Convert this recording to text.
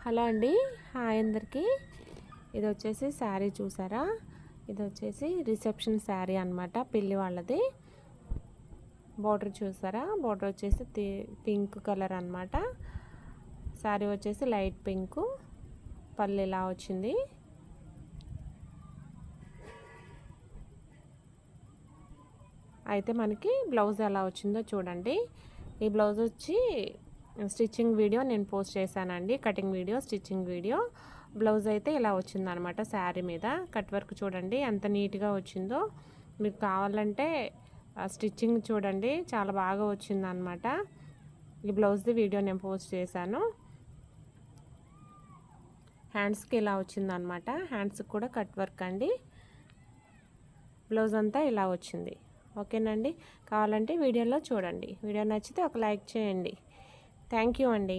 Hello అండి, hi అందరికీ. ఇది వచ్చేసి శారీ చూసారా, ఇది వచ్చేసి రిసెప్షన్ శారీ అనమాట, పెళ్ళి వాళ్ళది. బార్డర్ చూసారా, బార్డర్ వచ్చేసి పింక్ కలర్ అనమాట. శారీ వచ్చేసి లైట్ పింక్, పళ్ళు ఇలా వచ్చింది. అయితే మనకి బ్లౌజ్ ఎలా వచ్చిందో చూడండి. ఈ బ్లౌజ్ వచ్చి స్టిచ్చింగ్ వీడియో నేను పోస్ట్ చేశానండి, cutting video, stitching video. Blouse అయితే ఇలా వచ్చిందనమాట శారీ మీద. కట్ వర్క్ చూడండి ఎంత నీట్గా వచ్చిందో. మీకు కావాలంటే స్టిచ్చింగ్ చూడండి, చాలా బాగా వచ్చిందనమాట. ఈ బ్లౌజ్ది వీడియో నేను పోస్ట్ చేశాను. హ్యాండ్స్కి ఇలా వచ్చిందనమాట, హ్యాండ్స్కి కూడా కట్ వర్క్ అండి. బ్లౌజ్ అంతా ఇలా వచ్చింది. ఓకేనండి, కావాలంటే వీడియోలో చూడండి. వీడియో నచ్చితే ఒక లైక్ చేయండి. థ్యాంక్ యూ అండి.